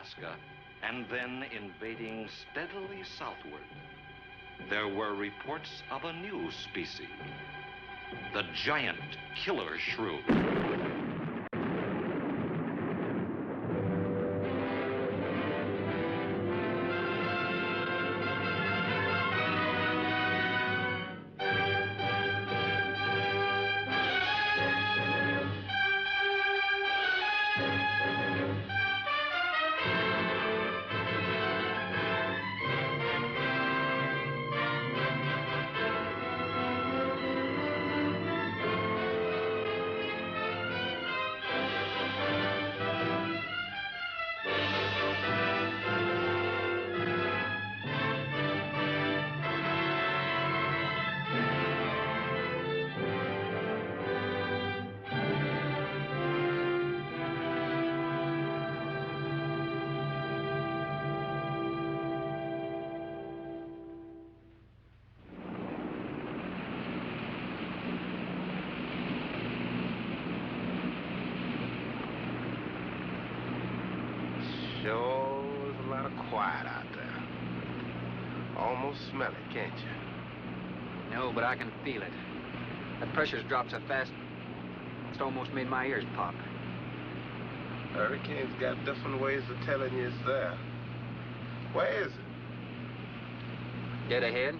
Alaska and then invading steadily southward, there were reports of a new species, the giant killer shrew. Sure is a lot of quiet out there. Almost smell it, can't you? No, but I can feel it. That pressure's dropped so fast, it's almost made my ears pop. Hurricane's got different ways of telling you it's there. Where is it? Dead ahead.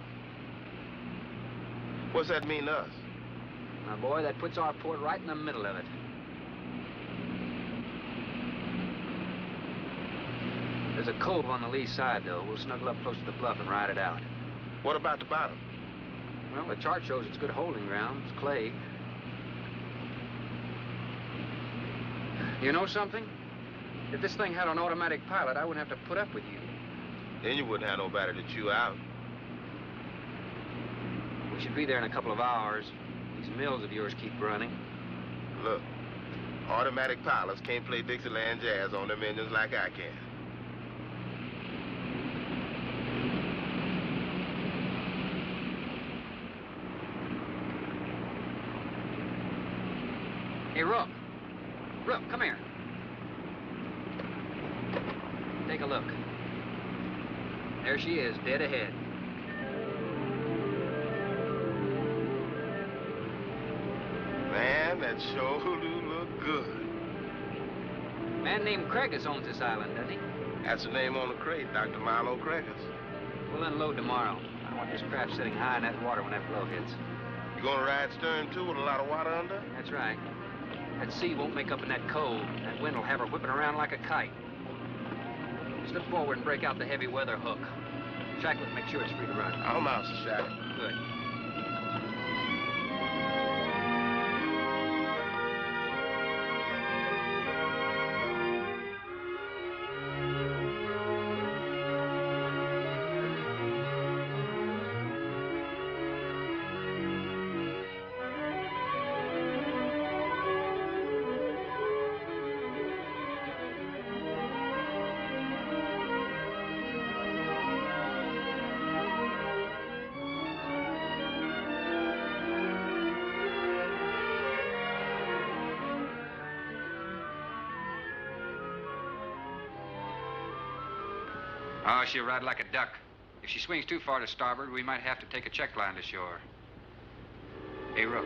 What's that mean to us? My boy, that puts our port right in the middle of it. There's a cove on the lee side, though. We'll snuggle up close to the bluff and ride it out. What about the bottom? Well, the chart shows it's good holding ground. It's clay. You know something? If this thing had an automatic pilot, I wouldn't have to put up with you. Then you wouldn't have nobody to chew out. We should be there in a couple of hours. These mills of yours keep running. Look, automatic pilots can't play Dixieland jazz on them engines like I can. Hey, Rook. Rook, come here. Take a look. There she is, dead ahead. Man, that sure do look good. A man named Craigus owns this island, doesn't he? That's the name on the crate, Dr. Milo Craigus. We'll unload tomorrow. I want this craft sitting high in that water when that blow hits. You gonna ride stern, too, with a lot of water under? That's right. That sea won't make up in that cove. That wind will have her whipping around like a kite. Slip forward and break out the heavy weather hook. Shackle it, make sure it's free to run. I'm out, Shackle. Good. Oh, she'll ride like a duck. If she swings too far to starboard, we might have to take a check line to shore. Hey, Rook,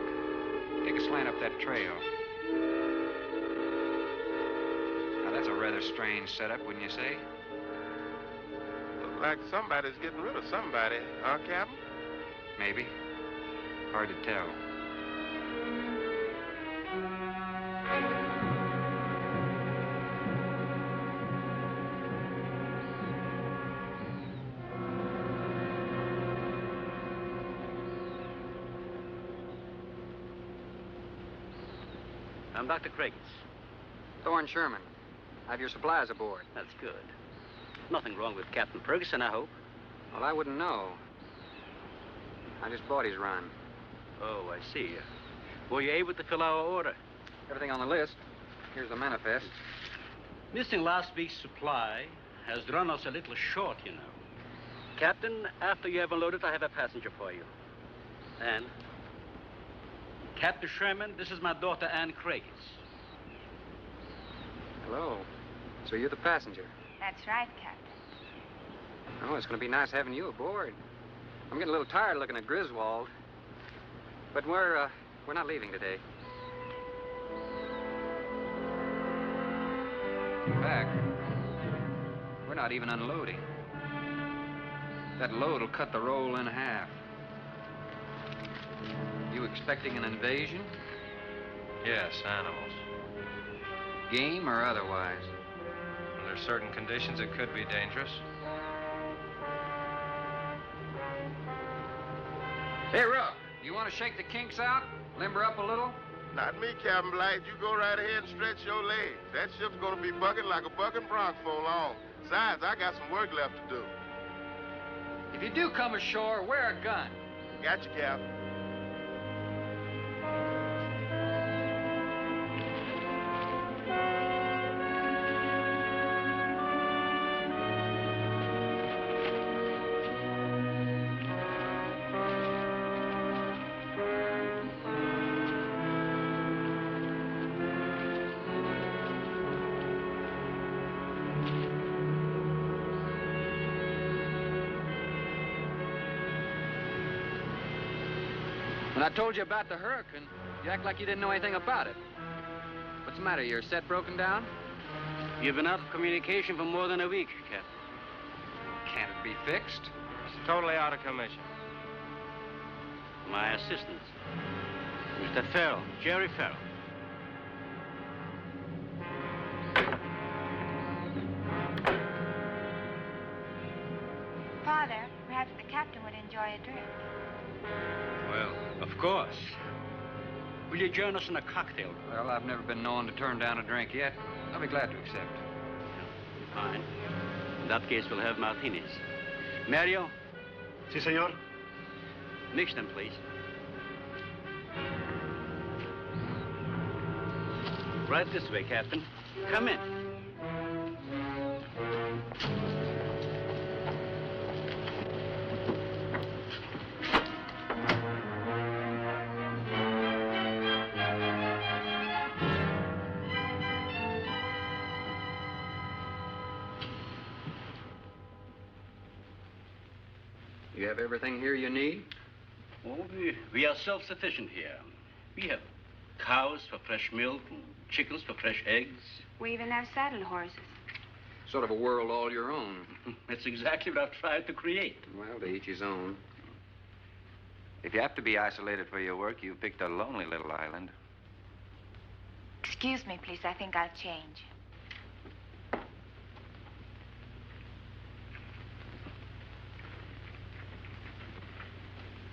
take a slant up that trail. Now, that's a rather strange setup, wouldn't you say? Look like somebody's getting rid of somebody, huh, Captain? Maybe. Hard to tell. I'm Dr. Craigus. Thorne Sherman. I have your supplies aboard. That's good. Nothing wrong with Captain Ferguson, I hope. Well, I wouldn't know. I just bought his run. Oh, I see. Were you able to fill our order? Everything on the list. Here's the manifest. Missing last week's supply has run us a little short, you know. Captain, after you have unloaded, I have a passenger for you. Anne. Captain Sherman, this is my daughter, Anne Craigus. Hello. So you're the passenger? That's right, Captain. Oh, it's going to be nice having you aboard. I'm getting a little tired looking at Griswold. But we're not leaving today. In fact, we're not even unloading. That load will cut the roll in half. You expecting an invasion? Yes, animals. Game or otherwise? Under certain conditions, it could be dangerous. Hey, Rook, you want to shake the kinks out? Limber up a little? Not me, Captain Blight. You go right ahead and stretch your legs. That ship's gonna be bucking like a bucking bronc for long. Besides, I got some work left to do. If you do come ashore, wear a gun. Got you, Captain. When I told you about the hurricane, you act like you didn't know anything about it. What's the matter? Your set broken down? You've been out of communication for more than a week, Captain. Can't it be fixed? It's totally out of commission. My assistant, Mr. Farrell, Jerry Farrell. Father, perhaps the captain would enjoy a drink. Well, of course. Will you join us in a cocktail? Well, I've never been known to turn down a drink yet. I'll be glad to accept. Fine. In that case, we'll have martinis. Mario, Si, senor. mix them, please. Right this way, Captain. Come in. You have everything here you need? Oh, we are self-sufficient here. We have cows for fresh milk and chickens for fresh eggs. We even have saddle horses. Sort of a world all your own. That's exactly what I've tried to create. Well, to each his own. If you have to be isolated for your work, you've picked a lonely little island. Excuse me, please. I think I'll change.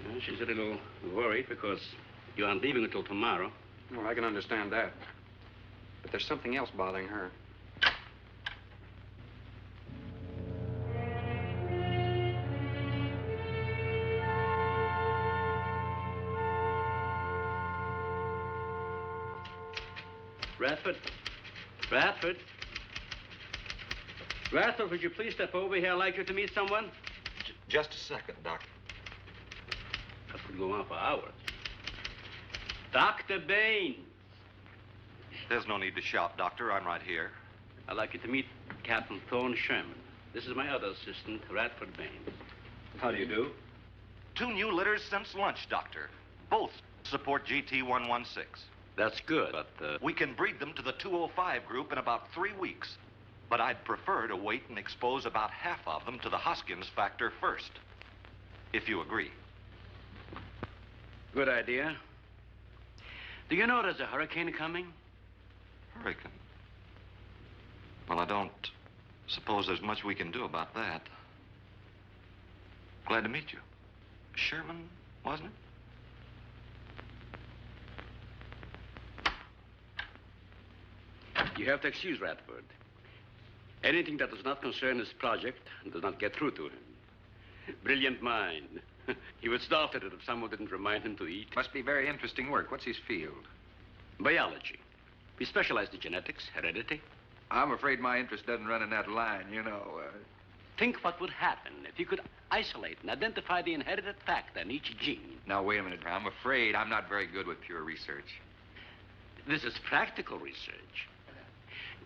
Well, she's a little worried because you aren't leaving until tomorrow. Well, I can understand that. But there's something else bothering her. Radford? Radford? Radford, would you please step over here? I'd like you to meet someone. Just a second, Doctor. That could go on for hours. Dr. Bain. There's no need to shout, Doctor. I'm right here. I'd like you to meet Captain Thorne Sherman. This is my other assistant, Radford Bain. How do you do? 2 new litters since lunch, Doctor. Both support GT-116. That's good, but, We can breed them to the 205 group in about 3 weeks. But I'd prefer to wait and expose about half of them to the Hoskins factor first. If you agree. Good idea. Do you know there's a hurricane coming? Hurricane? Well, I don't suppose there's much we can do about that. Glad to meet you. Sherman, wasn't it? You have to excuse Radford. Anything that does not concern his project does not get through to him. Brilliant mind. He would starve at it if someone didn't remind him to eat. Must be very interesting work. What's his field? Biology. We specialize in genetics, heredity. I'm afraid my interest doesn't run in that line, you know. Think what would happen if you could isolate and identify the inherited factor in each gene. Now, wait a minute. I'm afraid I'm not very good with pure research. This is practical research.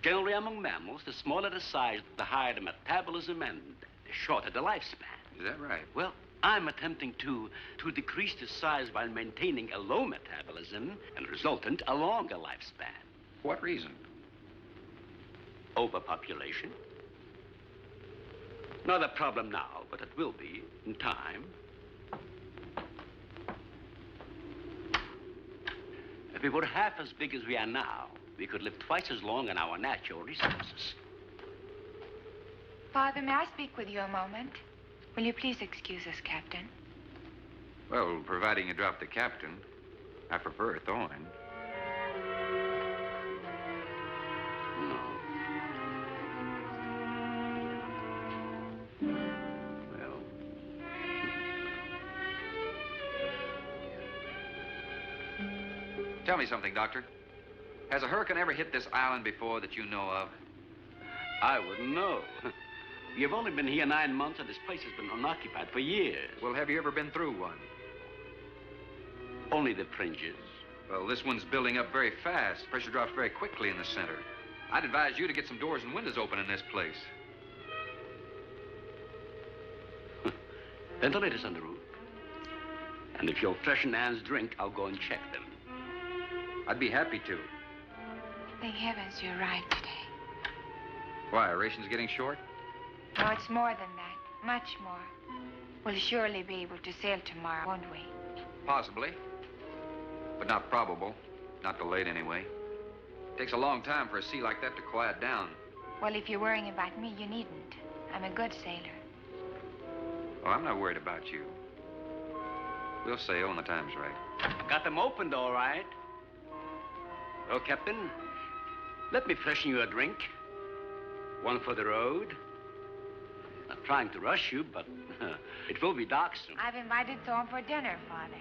Generally, among mammals, the smaller the size, the higher the metabolism and the shorter the lifespan. Is that right? Well, I'm attempting to decrease the size while maintaining a low metabolism and resultant a longer lifespan. For what reason? Overpopulation. Not a problem now, but it will be in time. If we were half as big as we are now, we could live twice as long on our natural resources. Father, may I speak with you a moment? Will you please excuse us, Captain? Well, providing you drop the captain, I prefer a thorn. No. Well. Tell me something, Doctor. Has a hurricane ever hit this island before that you know of? I wouldn't know. You've only been here 9 months, and this place has been unoccupied for years. Well, have you ever been through one? Only the fringes. Well, this one's building up very fast. Pressure drops very quickly in the center. I'd advise you to get some doors and windows open in this place. Ventilators on the roof. And if you'll freshen Anne's drink, I'll go and check them. I'd be happy to. Thank heavens you're right today. Why, are rations getting short? No, it's more than that. Much more. We'll surely be able to sail tomorrow, won't we? Possibly. But not probable. Not delayed, anyway. Takes a long time for a sea like that to quiet down. Well, if you're worrying about me, you needn't. I'm a good sailor. Oh, I'm not worried about you. We'll sail when the time's right. Got them opened, all right. Well, Captain, let me freshen you a drink. One for the road. Not trying to rush you, but it will be dark soon. I've invited Thorne for dinner, Father.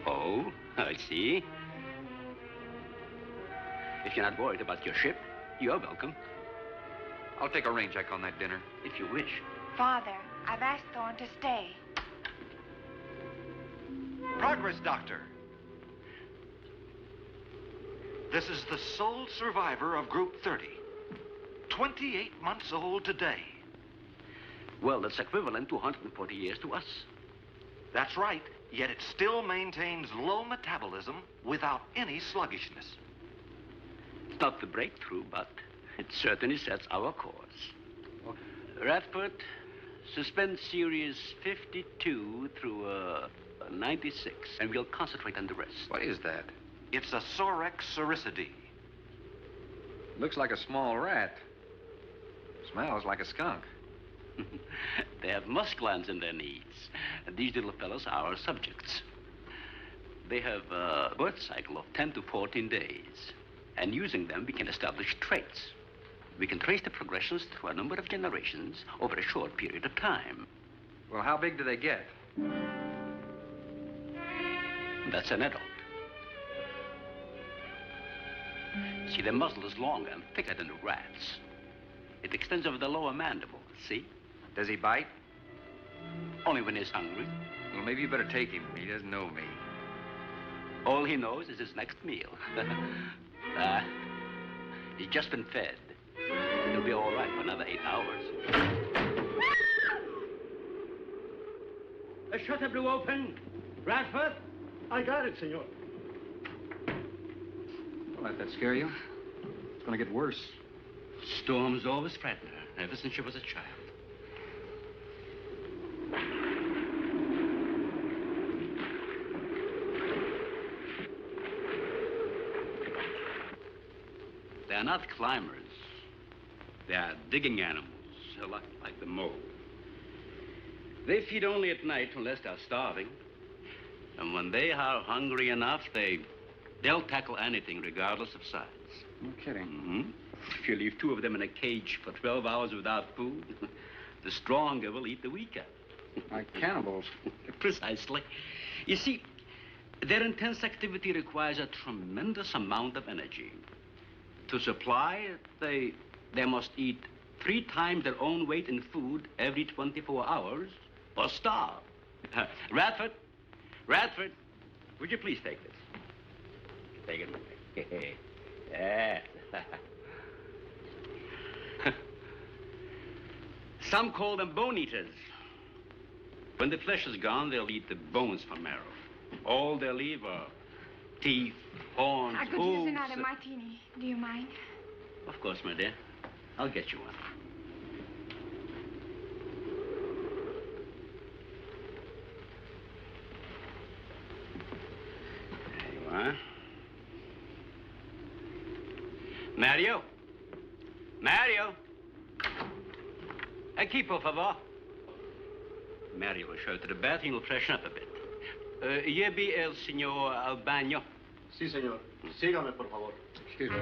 Oh, I see. If you're not worried about your ship, you're welcome. I'll take a rain check on that dinner. If you wish. Father, I've asked Thorne to stay. Progress, Doctor. This is the sole survivor of Group 30. 28 months old today. Well, that's equivalent to 140 years to us. That's right, yet it still maintains low metabolism without any sluggishness. It's not the breakthrough, but it certainly sets our course. Radford, suspend series 52 through 96, and we'll concentrate on the rest. What is that? It's a Sorex cericidae. Looks like a small rat. Smells like a skunk. They have musk glands in their knees. And these little fellows are our subjects. They have a birth cycle of 10 to 14 days. And using them, we can establish traits. We can trace the progressions through a number of generations over a short period of time. Well, how big do they get? That's an adult. See, the muzzle is longer and thicker than the rat's. It extends over the lower mandible, see? Does he bite? Only when he's hungry. Well, maybe you better take him. He doesn't know me. All he knows is his next meal. He's just been fed. He'll be all right for another 8 hours. The shutter blew open. Radford? I got it, senor. Don't let that scare you. It's going to get worse. Storms always frighten her, ever since she was a child. They are not climbers. They are digging animals, like the mole. They feed only at night unless they're starving. And when they are hungry enough, they'll tackle anything regardless of size. No kidding. Mm-hmm. If you leave 2 of them in a cage for 12 hours without food, the stronger will eat the weaker. Like cannibals. Precisely. You see, their intense activity requires a tremendous amount of energy. To supply it, they must eat 3 times their own weight in food every 24 hours or starve. Radford, would you please take this? Take it away. Yeah. Some call them bone eaters. When the flesh is gone, they'll eat the bones for marrow. All they'll leave are teeth, horns, I could use another martini. Do you mind? Of course, my dear. I'll get you one. There you are. Mario? Mario? Aquí, por favor. Mario will show to the bath and he'll freshen up a bit. Yebi el señor al baño. Sí, señor. Sígame, por favor. Excuse me.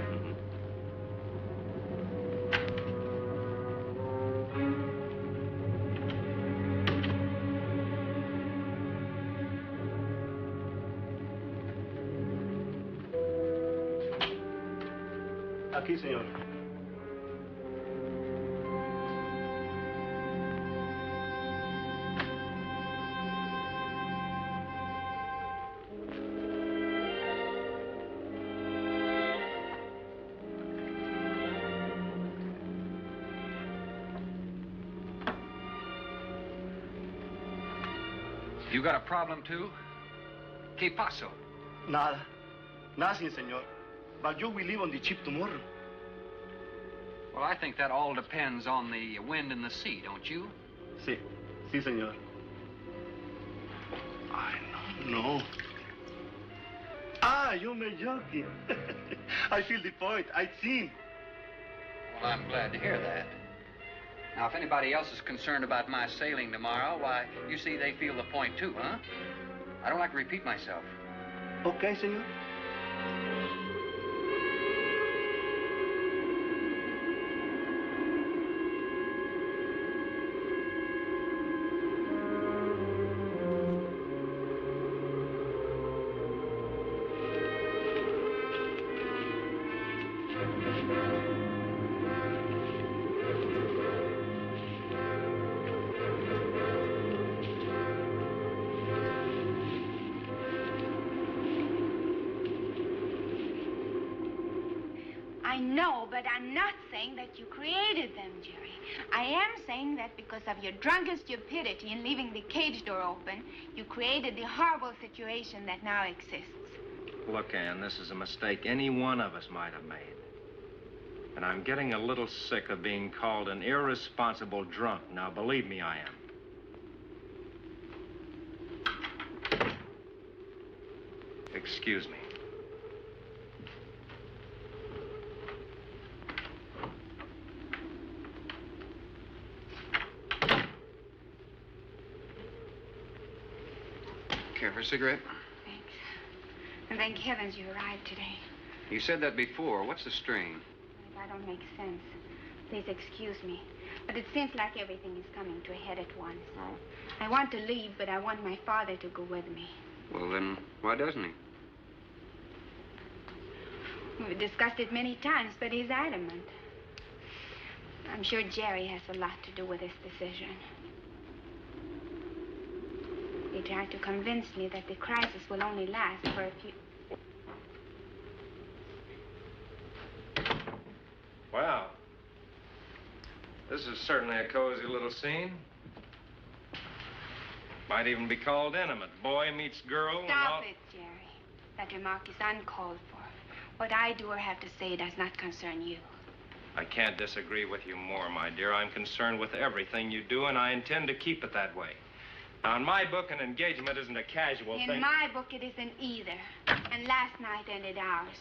Aquí, señor. You got a problem, too? ¿Qué pasó? Nada. Nothing, señor. But you will leave on the ship tomorrow. Well, I think that all depends on the wind and the sea, don't you? Sí. Sí, señor. I don't know. Ah, you're joking. I feel the point. I think. Well, I'm glad to hear that. Now, if anybody else is concerned about my sailing tomorrow, why, you see, they feel the point, too, huh? I don't like to repeat myself. Okay, señor. I know, but I'm not saying that you created them, Jerry. I am saying that because of your drunken stupidity in leaving the cage door open, you created the horrible situation that now exists. Look, Ann, this is a mistake any one of us might have made. And I'm getting a little sick of being called an irresponsible drunk. Now, believe me, I am. Excuse me. Care for a cigarette? Thanks. And thank heavens you arrived today. You said that before. What's the strain? That don't make sense. Please excuse me. But it seems like everything is coming to a head at once. Oh? I want to leave, but I want my father to go with me. Well, then, why doesn't he? We've discussed it many times, but he's adamant. I'm sure Jerry has a lot to do with this decision. He tried to convince me that the crisis will only last for a few... Wow. This is certainly a cozy little scene. Might even be called intimate. Boy meets girl and all... Stop it, Jerry. That remark is uncalled for. What I do or have to say does not concern you. I can't disagree with you more, my dear. I'm concerned with everything you do, and I intend to keep it that way. Now, in my book, an engagement isn't a casual thing. In my book, it isn't either. And last night ended ours.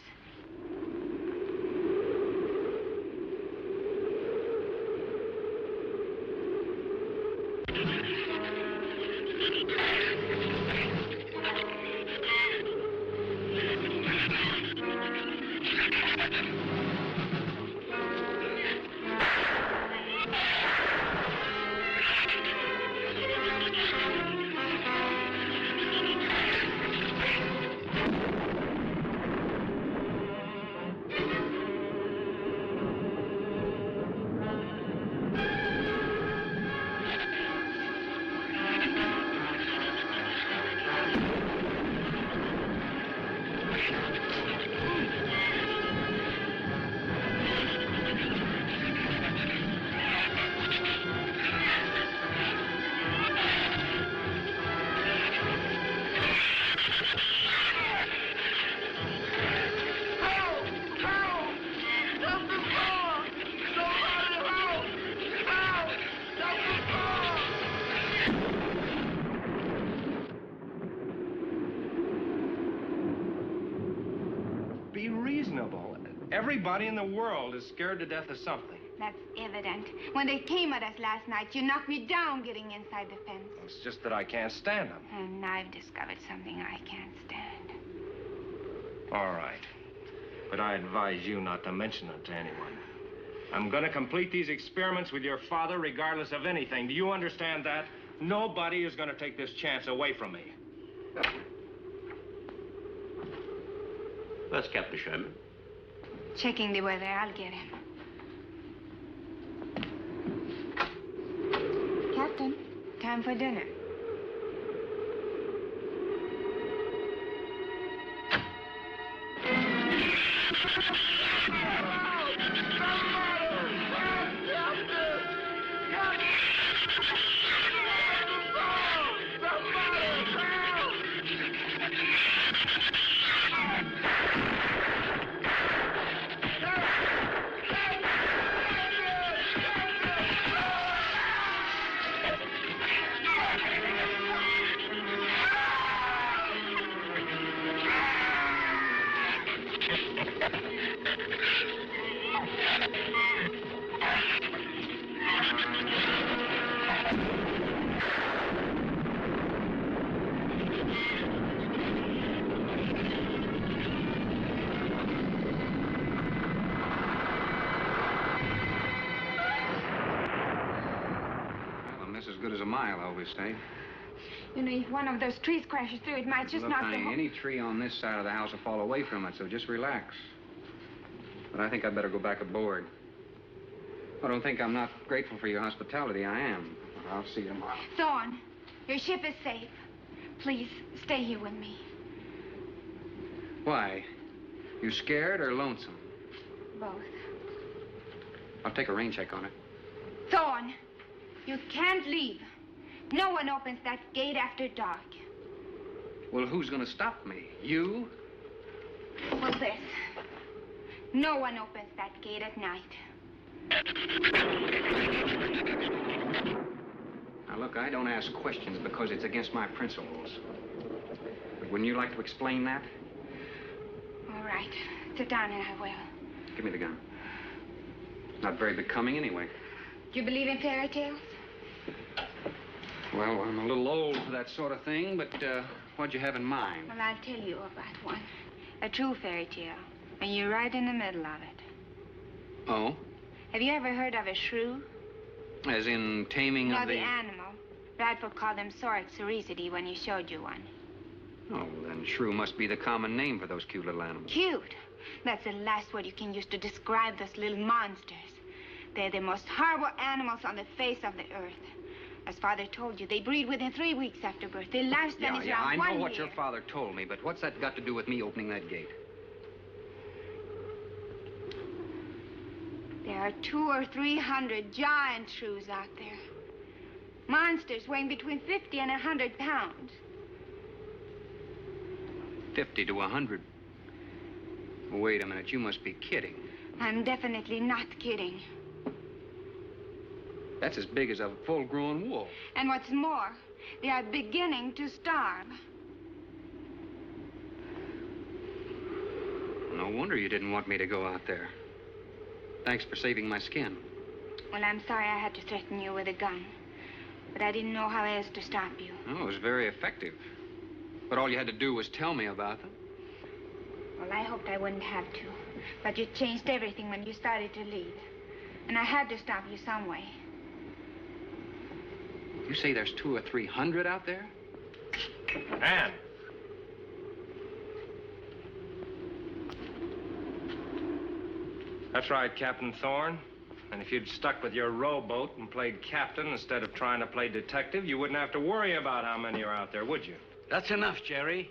Everybody in the world is scared to death of something. That's evident. When they came at us last night, you knocked me down getting inside the fence. It's just that I can't stand them. And I've discovered something I can't stand. All right. But I advise you not to mention it to anyone. I'm going to complete these experiments with your father regardless of anything. Do you understand that? Nobody is going to take this chance away from me. That's Captain Sherman. Checking the weather. I'll get him. Captain, time for dinner. As good as a mile, I always say. You know, if one of those trees crashes through, it might just Look, knock honey, the whole... any tree on this side of the house will fall away from it, so just relax. But I think I'd better go back aboard. I don't think I'm not grateful for your hospitality. I am. I'll see you tomorrow. Thorne, your ship is safe. Please, stay here with me. Why? You scared or lonesome? Both. I'll take a rain check on it. Thorne, you can't leave. No one opens that gate after dark. Well, who's going to stop me? You? Well, this. No one opens that gate at night. Now, look, I don't ask questions because it's against my principles. But wouldn't you like to explain that? All right. Sit down and I will. Give me the gun. It's not very becoming anyway. Do you believe in fairy tales? Well, I'm a little old for that sort of thing, but what'd you have in mind? Well, I'll tell you about one. A true fairy tale. And you're right in the middle of it. Oh? Have you ever heard of a shrew? As in taming No, of the animal. Bradford called them Sorixoricity when he showed you one. Oh, then shrew must be the common name for those cute little animals. Cute. That's the last word you can use to describe those little monsters. They're the most horrible animals on the face of the earth. As Father told you, they breed within 3 weeks after birth. Their lifespan is around 1 year. I know what your father told me, but what's that got to do with me opening that gate? There are 200 or 300 giant shrews out there. Monsters weighing between 50 and 100 pounds. 50 to 100. Wait a minute, you must be kidding. I'm definitely not kidding. That's as big as a full-grown wolf. And what's more, they are beginning to starve. No wonder you didn't want me to go out there. Thanks for saving my skin. Well, I'm sorry I had to threaten you with a gun. But I didn't know how else to stop you. Oh, it was very effective. But all you had to do was tell me about them. Well, I hoped I wouldn't have to. But you changed everything when you started to leave. And I had to stop you some way. You say there's 200 or 300 out there? Anne. That's right, Captain Thorne. And if you'd stuck with your rowboat and played captain instead of trying to play detective, you wouldn't have to worry about how many are out there, would you? That's enough, Jerry.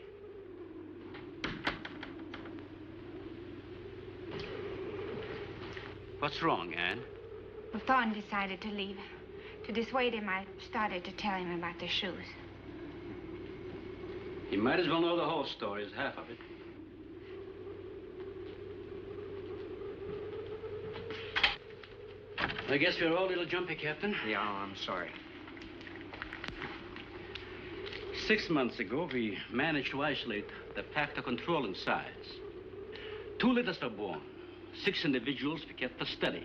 What's wrong, Anne? Well, Thorne decided to leave. To dissuade him, I started to tell him about the shoes. He might as well know the whole story as half of it. I guess we're all a little jumpy, Captain. Yeah, I'm sorry. 6 months ago, we managed to isolate the factor controlling size. 2 litters are born. 6 individuals we kept for study.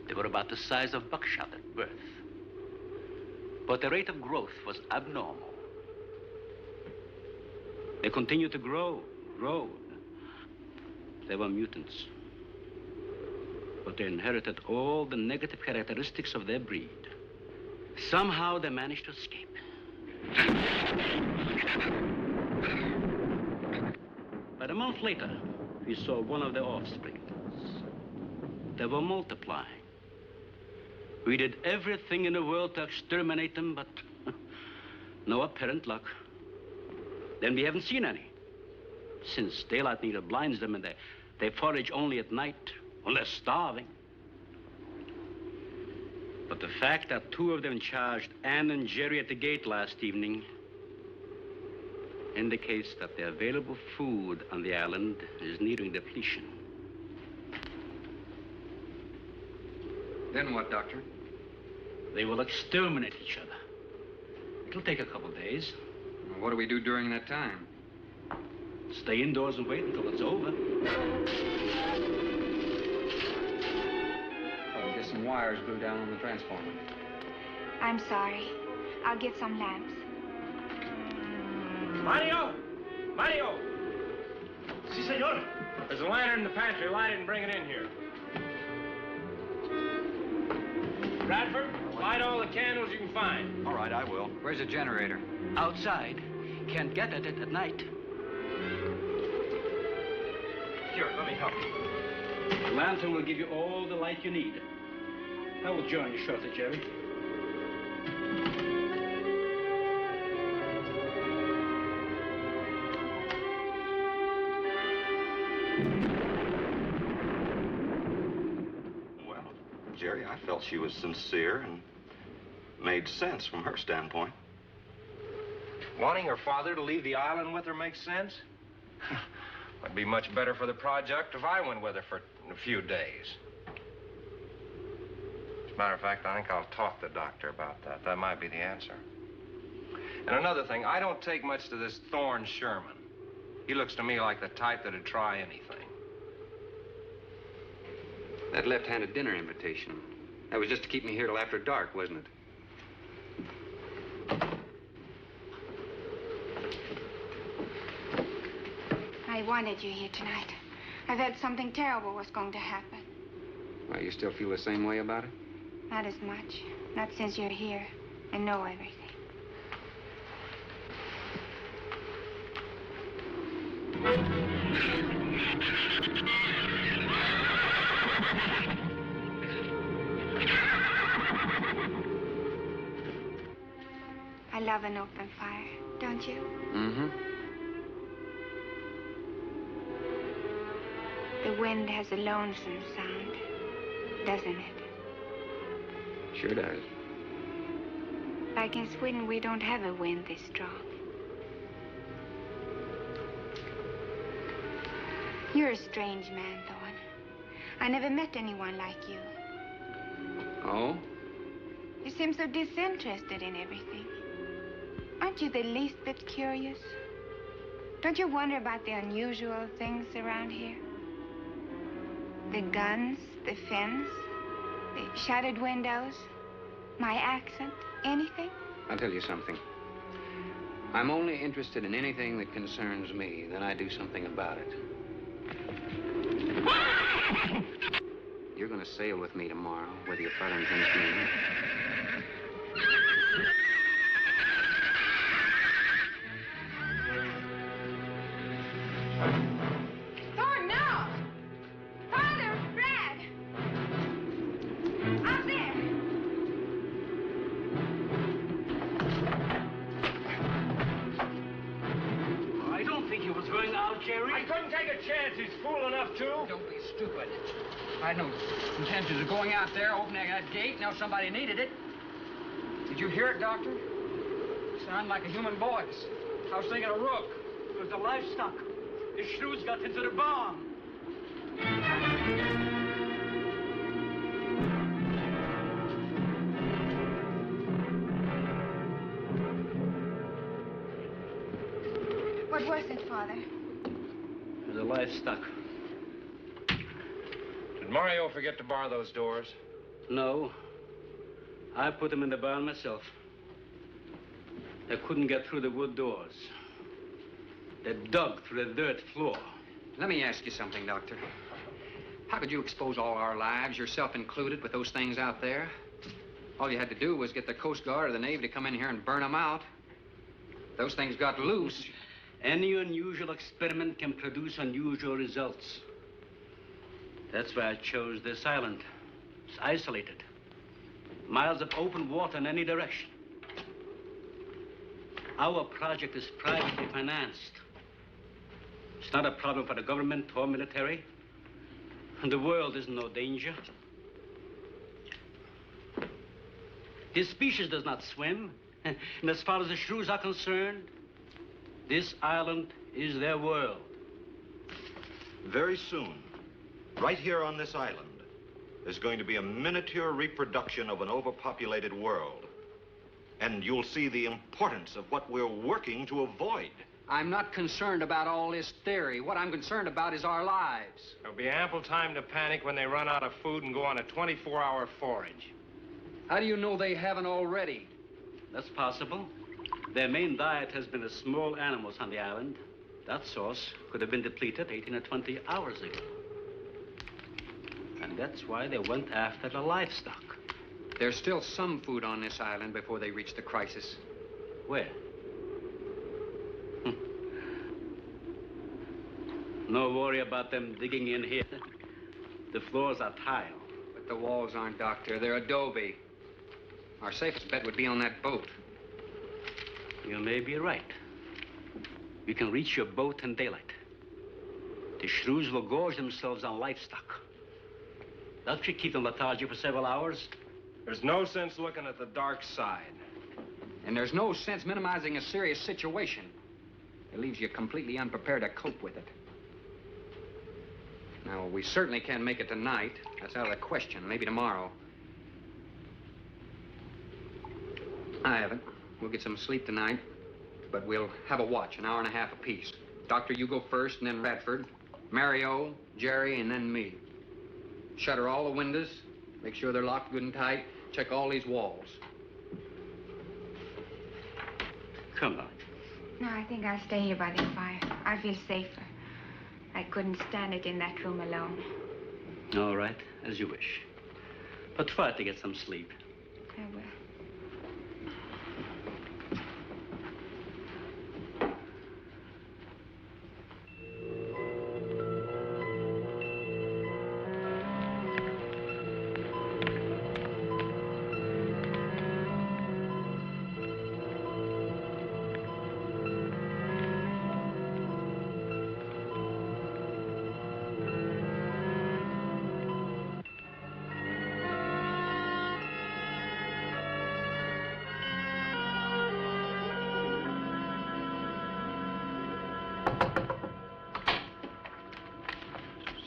They were about the size of buckshot at birth. But the rate of growth was abnormal. They continued to grow. They were mutants. But they inherited all the negative characteristics of their breed. Somehow they managed to escape. But a month later, we saw one of their offspring. They were multiplying. We did everything in the world to exterminate them, but no apparent luck. Then we haven't seen any. Since daylight neither blinds them and they forage only at night, when they're starving. But the fact that 2 of them charged Ann and Jerry at the gate last evening indicates that the available food on the island is nearing depletion. Then what, Doctor? They will exterminate each other. It'll take a couple days. Well, what do we do during that time? Stay indoors and wait until it's over. I'll get some wires glued down on the transformer. I'm sorry. I'll get some lamps. Mario! Mario! Si, senor. There's a lantern in the pantry. Light it and bring it in here. Bradford, light all the candles you can find. All right, I will. Where's the generator? Outside. Can't get at it at night. Here, let me help you. The lantern will give you all the light you need. I will join you shortly, Jerry. Well, Jerry, I felt she was sincere and made sense from her standpoint. Wanting her father to leave the island with her makes sense? It'd be much better for the project if I went with her for a few days. As a matter of fact, I think I'll talk to the doctor about that. That might be the answer. And another thing, I don't take much to this Thorne Sherman. He looks to me like the type that'd try anything. That left-handed dinner invitation. That was just to keep me here till after dark, wasn't it? I wanted you here tonight. I felt something terrible was going to happen. Well, you still feel the same way about it? Not as much. Not since you're here and know everything. I love an open fire, don't you? Mm-hmm. The wind has a lonesome sound, doesn't it? Sure does. Like in Sweden, we don't have a wind this strong. You're a strange man, Thorne. I never met anyone like you. Oh? You seem so disinterested in everything. Aren't you the least bit curious? Don't you wonder about the unusual things around here? The guns, the fence, the shuttered windows, my accent, anything? I'll tell you something. I'm only interested in anything that concerns me, then I do something about it. You're gonna sail with me tomorrow, whether your father intends to or not. Thorne, no! Father, Brad! Out there! I don't think he was going out, Jerry. I couldn't take a chance. He's fool enough to. Don't be stupid. I had no intentions of going out there, opening that gate. Now somebody needed it. Did you hear it, Doctor? Sound like a human voice. I was thinking of Rook. It was the livestock. The Shrews got into the barn. What was it, Father? The livestock. Mario forget to bar those doors? No. I put them in the barn myself. They couldn't get through the wood doors. They dug through the dirt floor. Let me ask you something, Doctor. How could you expose all our lives, yourself included, with those things out there? All you had to do was get the Coast Guard or the Navy to come in here and burn them out. Those things got loose. Any unusual experiment can produce unusual results. That's why I chose this island. It's isolated. Miles of open water in any direction. Our project is privately financed. It's not a problem for the government or military. And the world is in no danger. This species does not swim. And as far as the Shrews are concerned, this island is their world. Very soon, right here on this island, there's going to be a miniature reproduction of an overpopulated world. And you'll see the importance of what we're working to avoid. I'm not concerned about all this theory. What I'm concerned about is our lives. There'll be ample time to panic when they run out of food and go on a 24-hour forage. How do you know they haven't already? That's possible. Their main diet has been the small animals on the island. That source could have been depleted 18 or 20 hours ago. And that's why they went after the livestock. There's still some food on this island before they reach the crisis. Where? No worry about them digging in here. The floors are tile. But the walls aren't, Doctor. They're adobe. Our safest bet would be on that boat. You may be right. We can reach your boat in daylight. The Shrews will gorge themselves on livestock. That should keep them lethargic for several hours. There's no sense looking at the dark side. And there's no sense minimizing a serious situation. It leaves you completely unprepared to cope with it. Now, we certainly can't make it tonight. That's out of the question. Maybe tomorrow. I haven't. We'll get some sleep tonight, but we'll have a watch, an hour and a half apiece. Doctor, you go first, and then Radford, Mario, Jerry, and then me. Shutter all the windows, make sure they're locked good and tight, check all these walls. Come on. No, I think I'll stay here by the fire. I feel safer. I couldn't stand it in that room alone. All right, as you wish. But try to get some sleep. I will.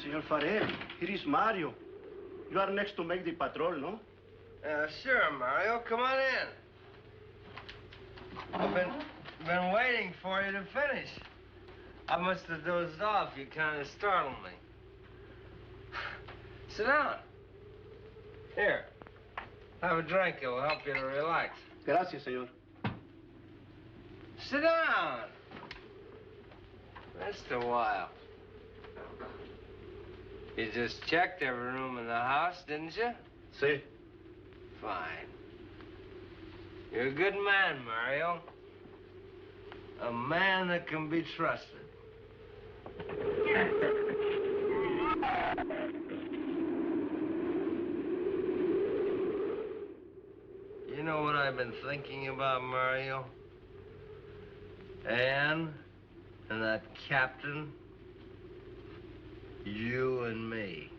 Senor Farrell, here is Mario. You are next to make the patrol, no? Sure, Mario. Come on in. I've been waiting for you to finish. I must have dozed off. You kind of startled me. Sit down. Here. Have a drink. It'll help you to relax. Gracias, senor. Sit down. Just a while. You just checked every room in the house, didn't you? Sí. Fine. You're a good man, Mario. A man that can be trusted. You know what I've been thinking about, Mario? Anne and that captain. You and me.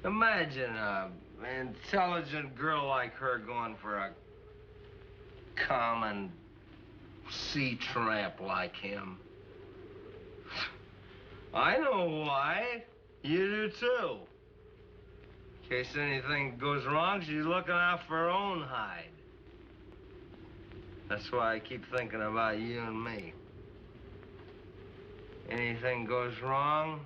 Imagine an intelligent girl like her going for a common sea tramp like him. I know why. You do too. In case anything goes wrong, she's looking out for her own hide. That's why I keep thinking about you and me. Anything goes wrong,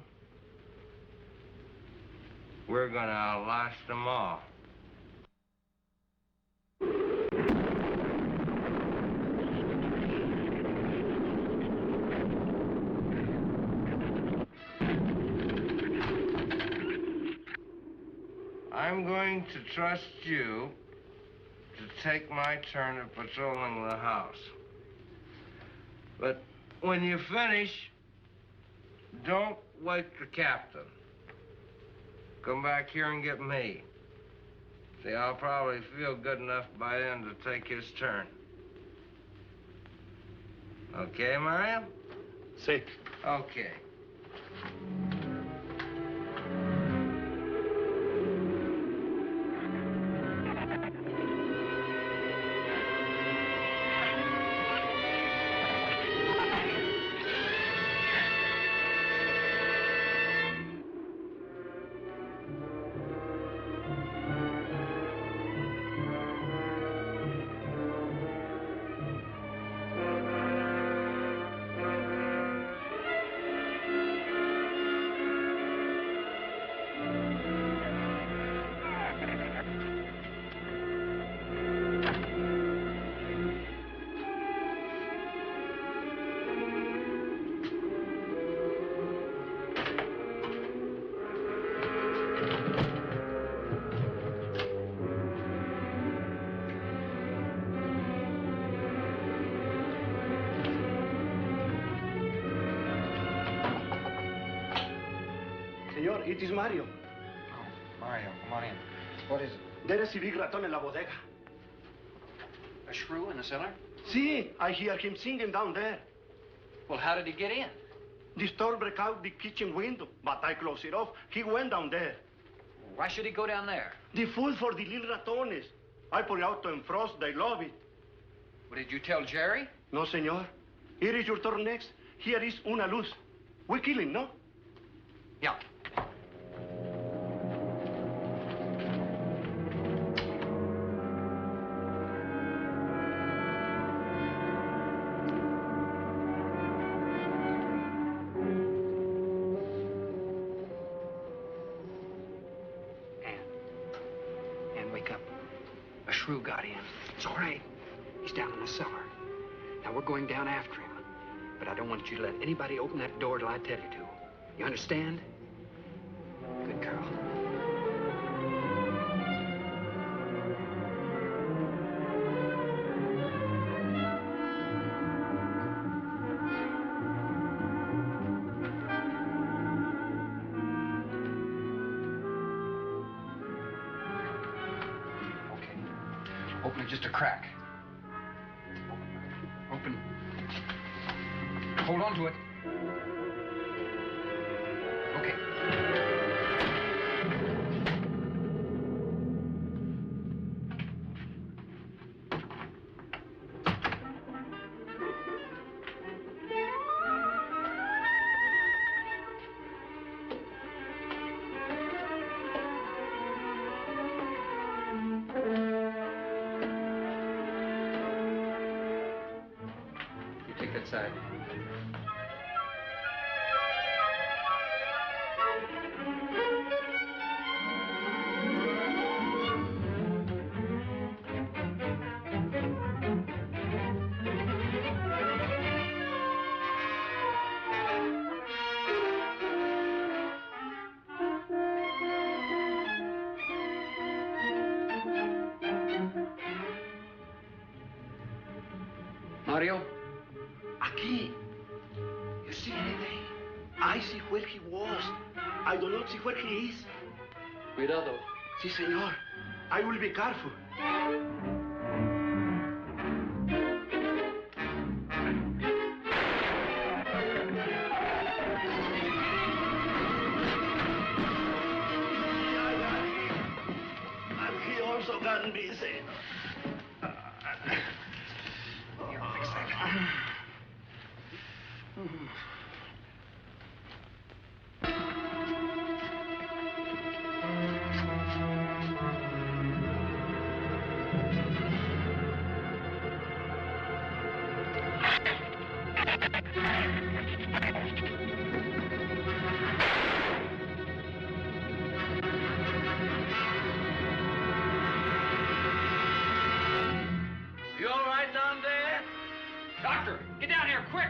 we're gonna outlast them all. I'm going to trust you to take my turn of patrolling the house. But when you finish, don't wake the captain. Come back here and get me. See, I'll probably feel good enough by then to take his turn. Okay, Mario? Sí. Okay. Señor, it is Mario. Oh, Mario, come on in. What is it? There is a big raton en la bodega. A shrew in the cellar? See, I hear him singing down there. Well, how did he get in? The storm broke out the kitchen window, but I closed it off. He went down there. Why should he go down there? The food for the little ratones. I put it out to defrost. They love it. Well, did you tell Jerry? No, señor. Here is your turn next. Here is una luz. We kill him, no? Yeah. Ann, wake up. A shrew got in. It's all right. He's down in the cellar. Now, we're going down after him. But I don't want you to let anybody open that door till I tell you to. You understand? Good girl. Okay. Open it just a crack. Open. Hold on to it. Okay. You take that side. Mario? Aquí. You see anything? I see where he was. I do not see where he is. Cuidado. Sí, señor. I will be careful. And he also got busy. Here, fix that. quick!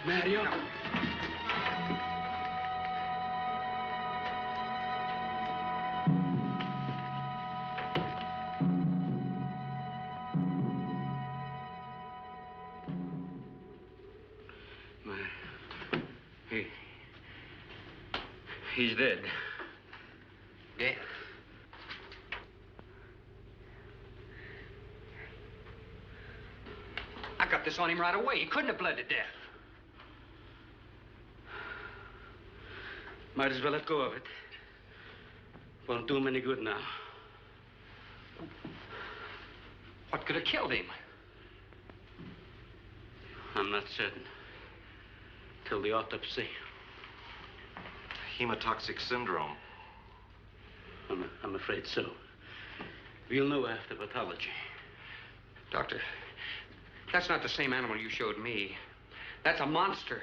Mario. He's dead. Dead? I got this on him right away. He couldn't have bled to death. Might as well let go of it. Won't do him any good now. What could have killed him? I'm not certain. Till the autopsy. Hemotoxic syndrome. I'm afraid so. We'll know after pathology. Doctor, that's not the same animal you showed me. That's a monster.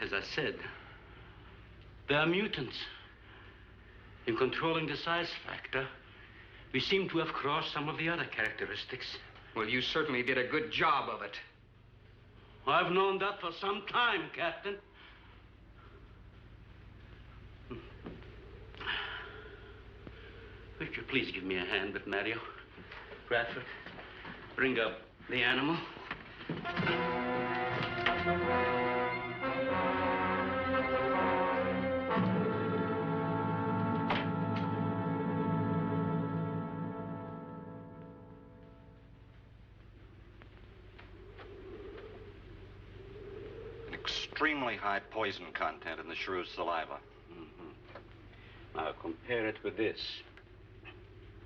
As I said, they are mutants. In controlling the size factor, we seem to have crossed some of the other characteristics. Well, you certainly did a good job of it. I've known that for some time, Captain. Would you please give me a hand with Mario? Bradford, bring up the animal. Extremely high poison content in the Shrews' saliva. Now compare it with this.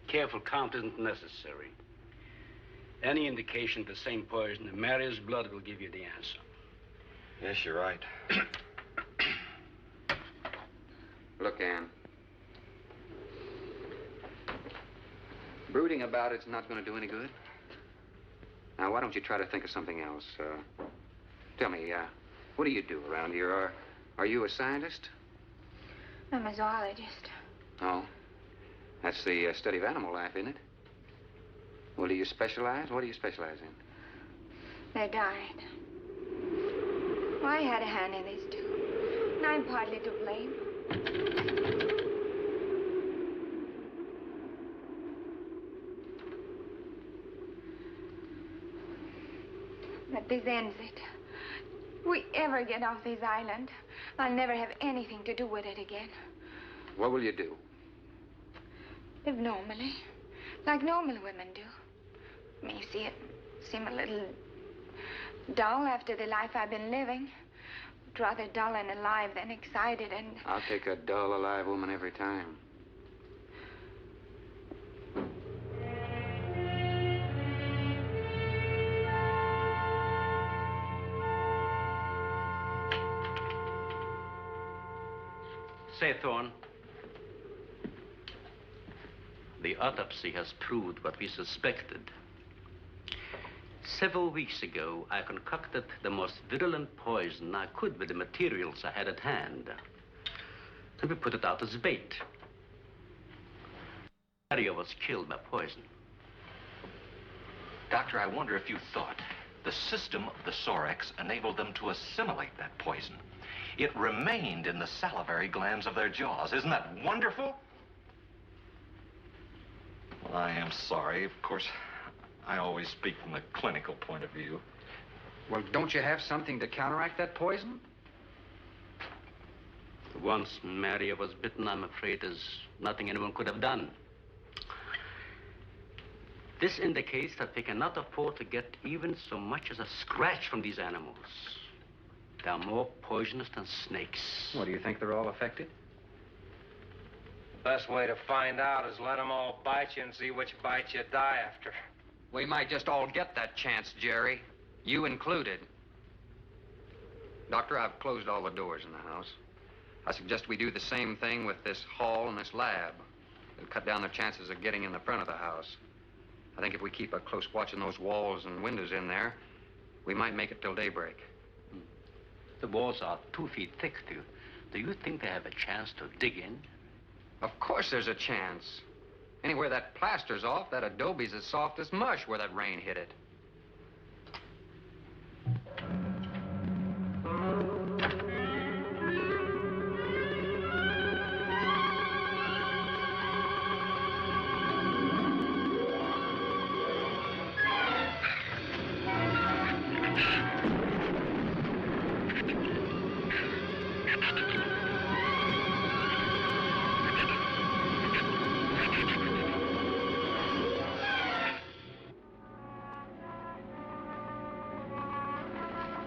Careful count isn't necessary. Any indication of the same poison in Mario's blood will give you the answer. Yes, you're right. Look, Ann. Brooding about it's not going to do any good. Now, why don't you try to think of something else? Tell me, what do you do around here? Are you a scientist? I'm a zoologist. Oh. That's the study of animal life, isn't it? Well, do you specialize? What do you specialize in? They died. Well, I had a hand in this, too. And I'm partly to blame. But this ends it. If we ever get off this island, I'll never have anything to do with it again. What will you do? Live normally, like normal women do. May see it seem a little dull after the life I've been living. But rather dull and alive than excited and... I'll take a dull, alive woman every time. Say, Thorne, the autopsy has proved what we suspected. Several weeks ago, I concocted the most virulent poison I could with the materials I had at hand. And we put it out as bait. Mario was killed by poison. Doctor, I wonder if you thought the system of the Sorex enabled them to assimilate that poison. It remained in the salivary glands of their jaws. Isn't that wonderful? Well, I am sorry. Of course, I always speak from the clinical point of view. Well, don't you have something to counteract that poison? Once Mario was bitten, I'm afraid there's nothing anyone could have done. This indicates that we cannot afford to get even so much as a scratch from these animals. They're more poisonous than snakes. What, do you think they're all affected? Best way to find out is let them all bite you and see which bite you die after. We might just all get that chance, Jerry. You included. Doctor, I've closed all the doors in the house. I suggest we do the same thing with this hall and this lab. It'll cut down the chances of getting in the front of the house. I think if we keep a close watch on those walls and windows in there, we might make it till daybreak. The walls are 2 feet thick. Do you think they have a chance to dig in? Of course there's a chance. Anywhere that plaster's off, that adobe's as soft as mush where that rain hit it.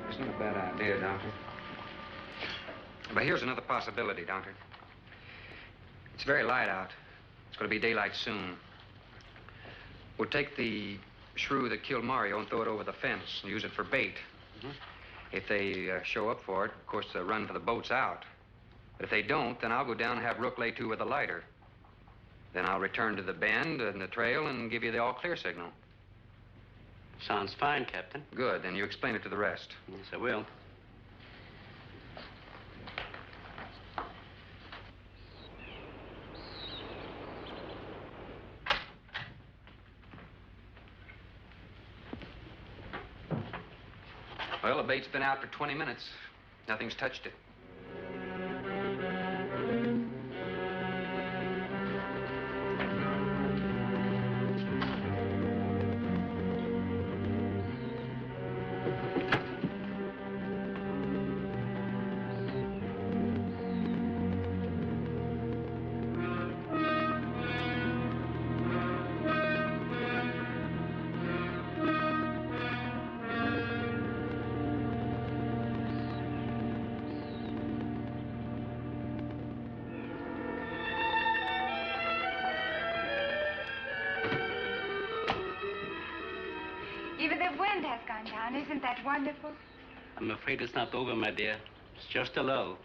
It's not a bad idea, Doctor. But here's another possibility, Doctor. It's very light out. It's going to be daylight soon. We'll take the shrew that killed Mario and throw it over the fence and use it for bait. If they show up for it, of course, they'll run for the boats out. But if they don't, then I'll go down and have Rook lay to with a lighter. Then I'll return to the bend and the trail and give you the all-clear signal. Sounds fine, Captain. Good. Then you explain it to the rest. Yes, I will. Well, the bait's been out for 20 minutes. Nothing's touched it. Even the wind has gone down. Isn't that wonderful? I'm afraid it's not over, my dear. It's just a lull.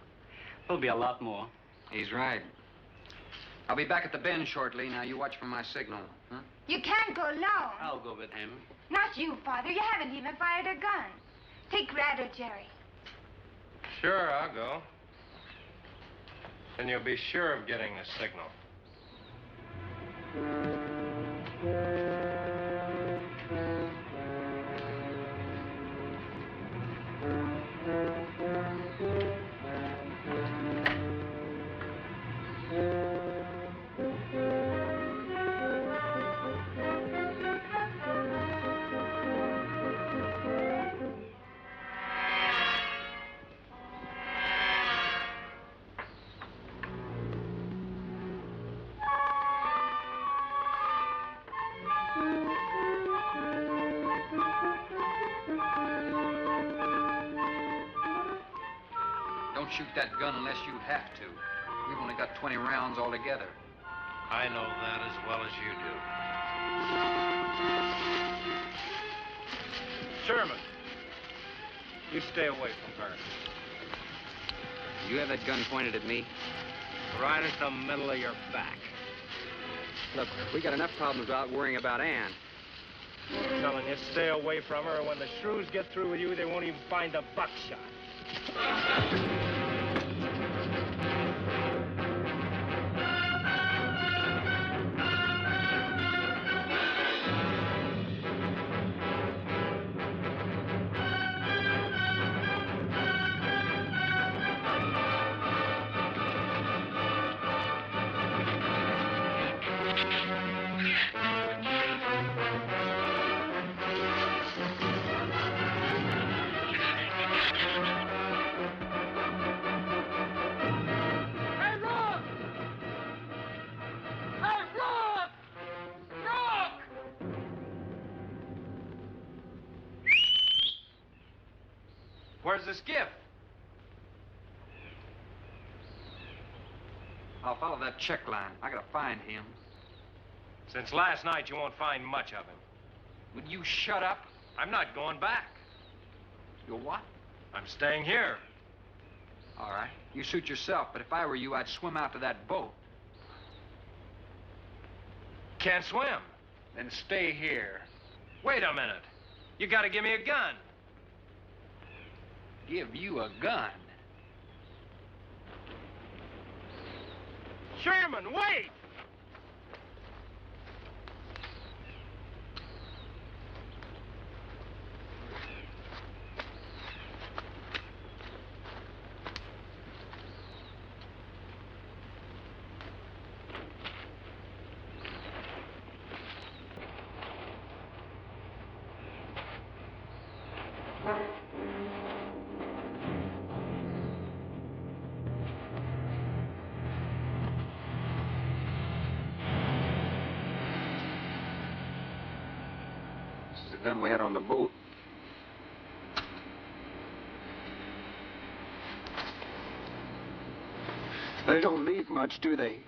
There'll be a lot more. He's right. I'll be back at the bend shortly. Now, you watch for my signal, huh? You can't go alone. I'll go with him. Not you, Father. You haven't even fired a gun. Take Red or Jerry. Sure, I'll go. And you'll be sure of getting the signal. Don't shoot that gun unless you have to. We've only got 20 rounds altogether. I know that as well as you do. Sherman, you stay away from her. You have that gun pointed at me? Right at the middle of your back. Look, we got enough problems without worrying about Ann. I'm telling you, stay away from her, or when the Shrews get through with you, they won't even find the buckshot. Where's the skiff? I'll follow that check line. I gotta find him. Since last night, you won't find much of him. Would you shut up? I'm not going back. You're what? I'm staying here. All right. You suit yourself, but if I were you, I'd swim out to that boat. Can't swim. Then stay here. Wait a minute. You gotta give me a gun. Give you a gun? Sherman, wait! The gun we had on the boat. They don't need much, do they?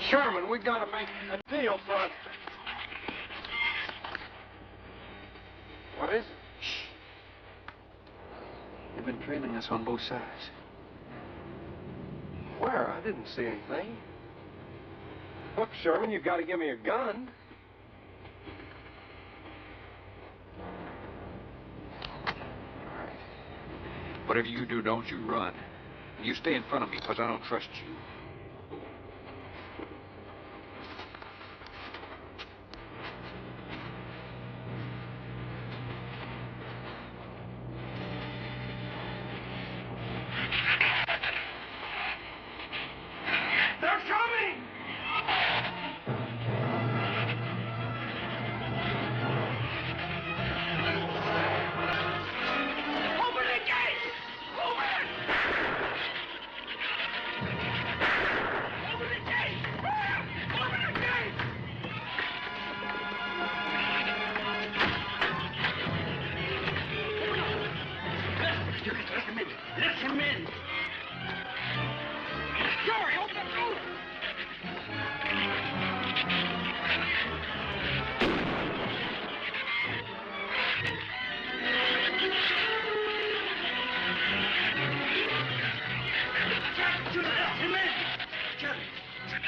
Sherman, we gotta make a deal for it. What is it? Shh. They've been trailing us on both sides. Where? I didn't see anything. Look, Sherman, you gotta give me a gun. All right. Whatever you do, don't you run. You stay in front of me, because I don't trust you.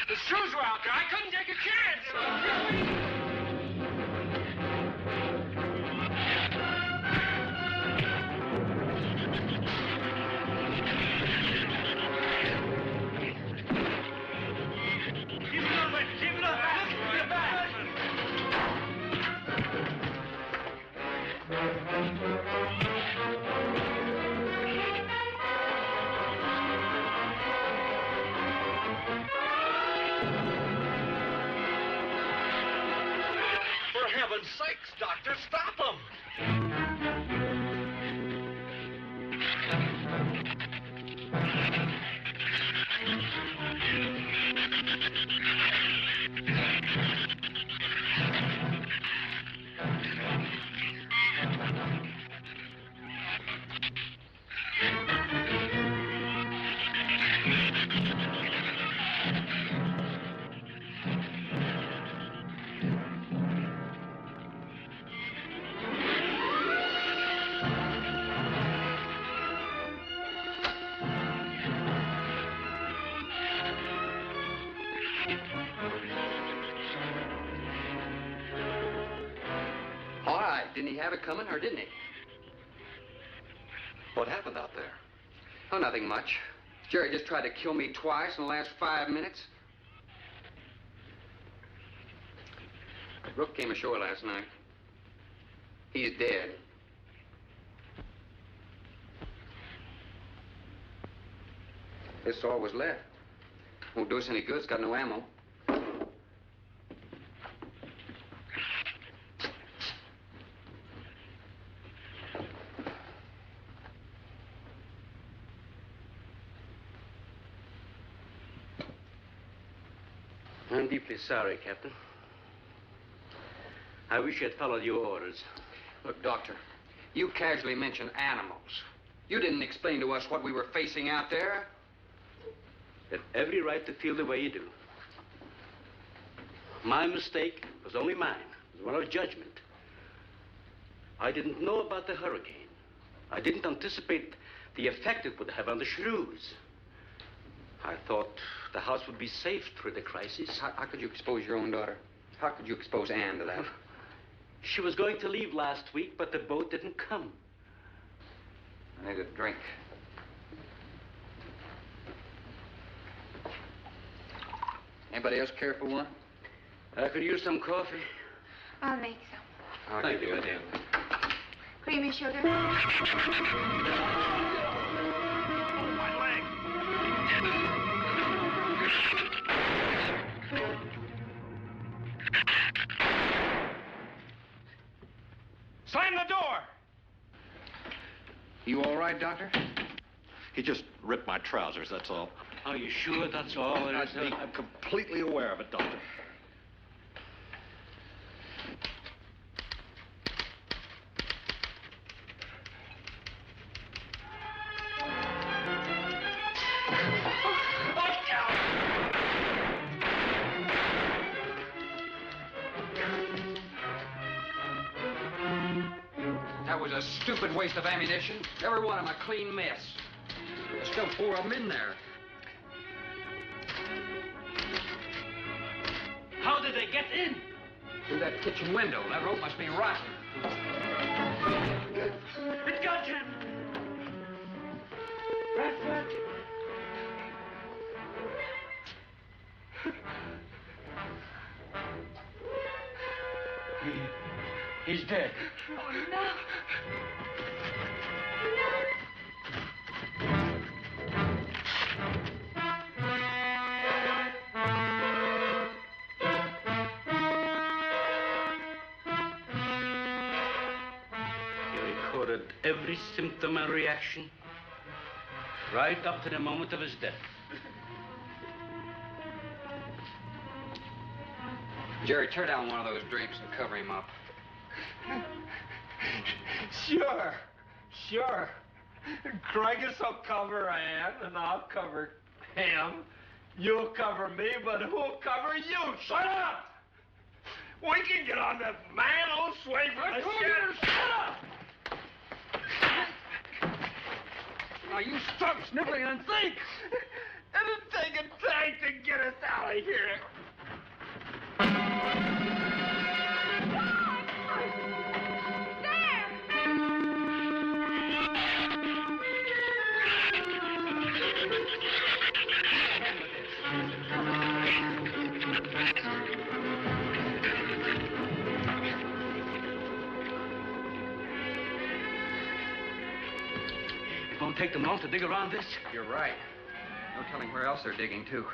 The Shrews were out there. I couldn't take a chance. For heaven's sakes, Doctor, stop them! All right. Didn't he have it coming, or didn't he? What happened out there? Oh, nothing much. Jerry just tried to kill me twice in the last 5 minutes. Rook came ashore last night. He's dead. This all was left. Won't do us any good. It's got no ammo. I'm deeply sorry, Captain. I wish you had followed your orders. Look, Doctor, you casually mentioned animals. You didn't explain to us what we were facing out there. You have every right to feel the way you do. My mistake was only mine. It was one of judgment. I didn't know about the hurricane. I didn't anticipate the effect it would have on the Shrews. I thought the house would be safe through the crisis. How could you expose your own daughter? How could you expose Anne to that? She was going to leave last week, but the boat didn't come. I need a drink. Anybody else care for one? I could use some coffee. I'll make some. Thank you, dear. Creamy sugar. Slam the door! You all right, Doctor? He just ripped my trousers, that's all. Are you sure that's all there is? I'm completely aware of it, Doctor. That was a stupid waste of ammunition. Every one of them a clean mess. There's still 4 of them in there. How did they get in? Through that kitchen window. That rope must be rotten. It got him! Bradford! He's dead. Oh, no. He recorded every symptom and reaction, right up to the moment of his death. Jerry, tear down one of those drapes and cover him up. Sure. Craigus will cover Ann, and I'll cover him. You'll cover me, but who'll cover you? Shut up! We can get on that man old sway for the shit. Shut up! Now, you stop sniveling and think! It'll take a tank to get us out of here. It won't take them long to dig around this. You're right. No telling where else they're digging, too.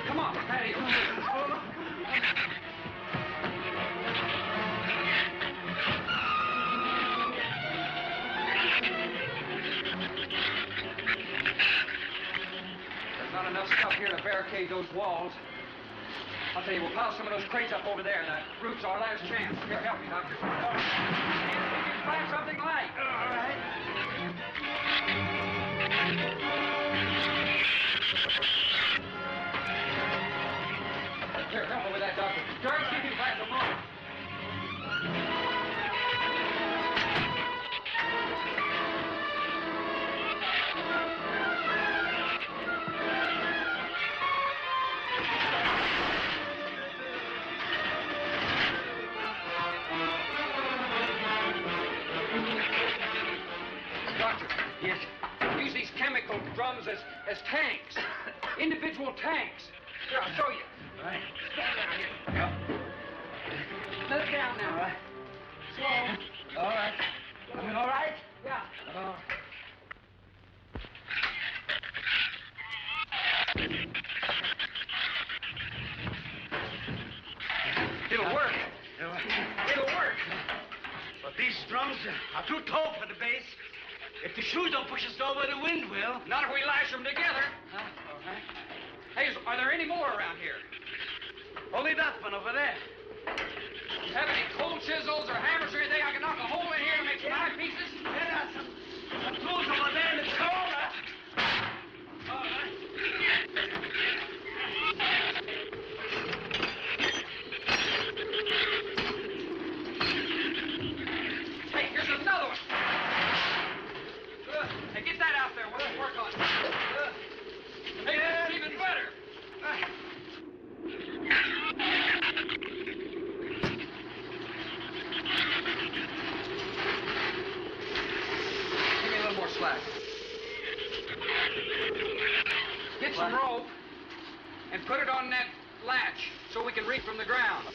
Come on, patio. There's not enough stuff here to barricade those walls. I'll tell you, we'll pile some of those crates up over there. The roof's our last chance. Here, help me, Doctor. Find something light. All right. Here, help me with that, Doctor. George, see if you can find some more. Doctor. Yes? Use these chemical drums as tanks. Individual tanks. Here, I'll show you. All right. Stand down here. Yeah. Let it down now. All right. Slow. All right. You all right? Yeah. It'll work. It'll work. But these drums are too tall for the base. If the shoes don't push us over, the wind will. Not if we lash them together. Huh? All right. Hey, are there any more around here? Only that one over there. Have any cold chisels or hammers or anything I can knock a hole in here to make some eyepieces? There are some tools over there in the corner. All right. flat. Get some rope and put it on that latch so we can reach from the ground.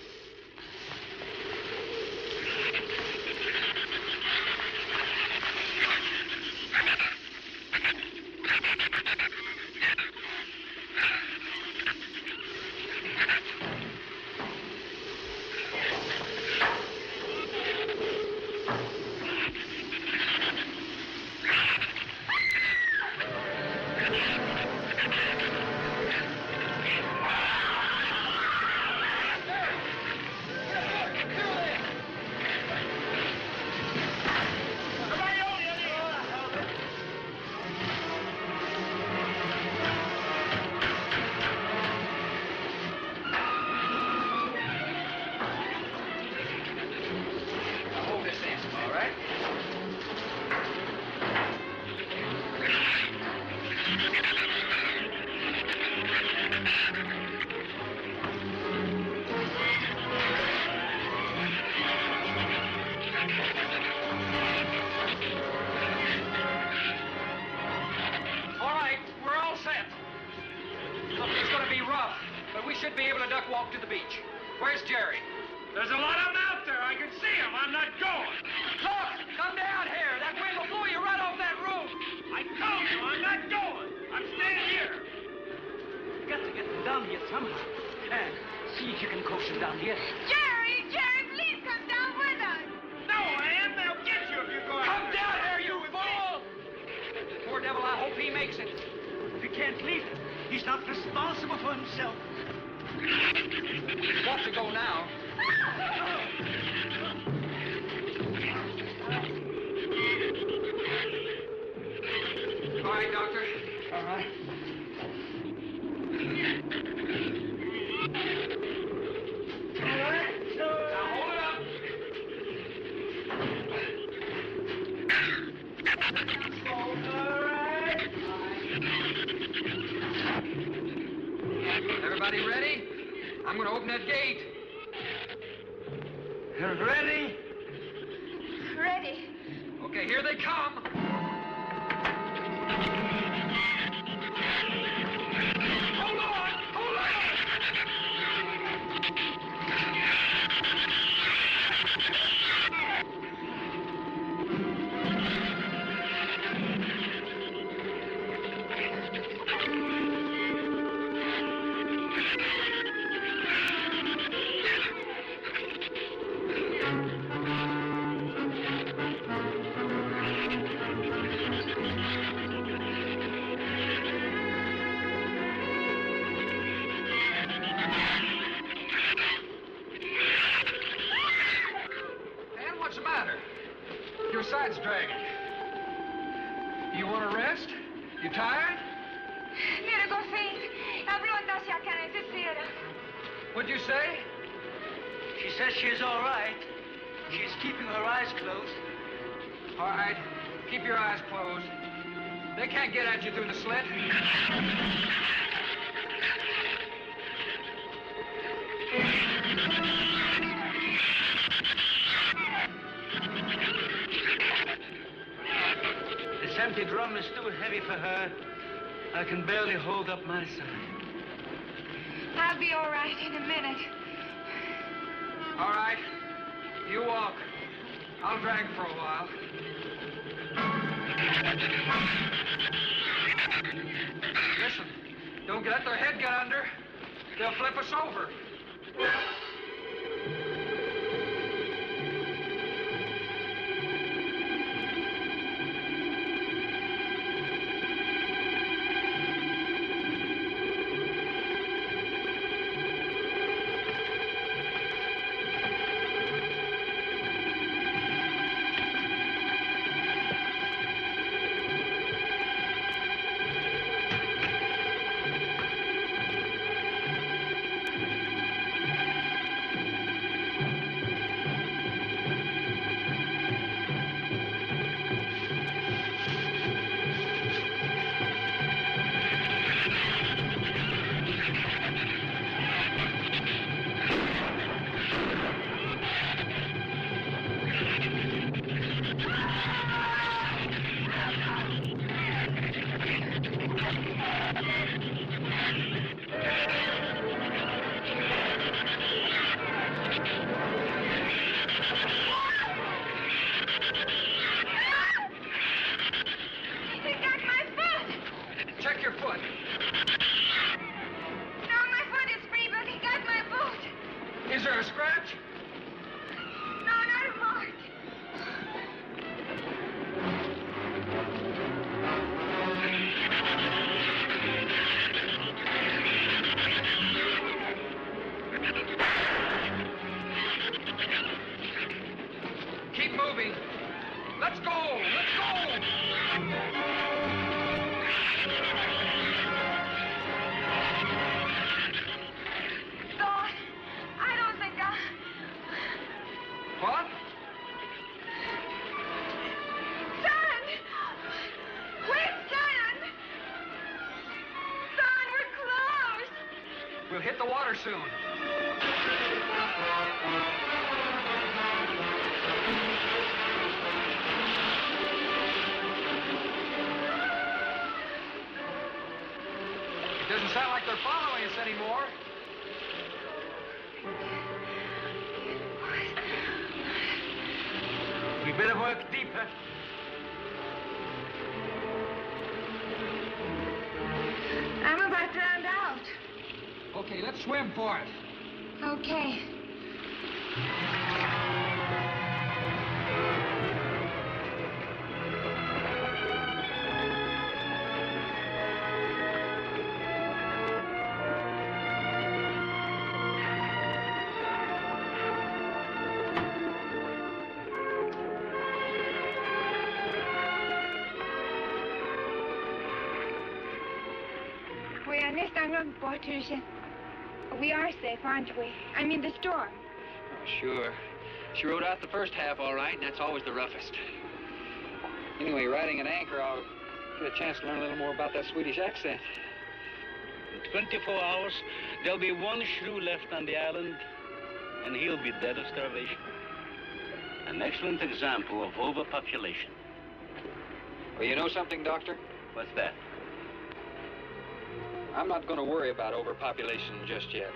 should be able to duck walk to the beach. Where's Jerry? There's a lot of them out there. I can see them. I'm not going. Look, come down here. That wind will blow you right off that roof. I told you, I'm not going. I'm staying here. You got to get them down here somehow. And see if you can coax them down here. Jerry, please come down with us. No, Ann, they'll get you if you go out. Come down here, you fool! Poor devil, I hope he makes it. We can't leave him. He's not responsible for himself. He's got to go now. All right, Doctor. All right. Now hold it up. Everybody ready? I'm going to open that gate. Ready? Ready. Okay, here they come. Hold on! Hold on! Dan, what's the matter? Your side's dragging. You want to rest? You tired? Mira, go faint. Habló hacia acá, necesita. What'd you say? She says she's all right. She's keeping her eyes closed. All right, keep your eyes closed. They can't get at you through the slit. This empty drum is too heavy for her. I can barely hold up my side. I'll be all right in a minute. All right, you walk. I'll drag for a while. Listen, don't let their head get under. They'll flip us over. Keep moving. Let's go! Let's go! Lord, I don't think What? Son! Quick, son! Son, we're close! We'll hit the water soon. It doesn't sound like they're following us anymore. We better work deeper. I'm about drowned out. Okay, let's swim for it. Okay. We are next on the waters. We are safe, aren't we? I mean, the storm. Oh, sure. She rode out the first half all right, and that's always the roughest. Anyway, riding an anchor, I'll get a chance to learn a little more about that Swedish accent. In 24 hours, there'll be one shrew left on the island, and he'll be dead of starvation. An excellent example of overpopulation. Well, you know something, Doctor? What's that? I'm not going to worry about overpopulation just yet.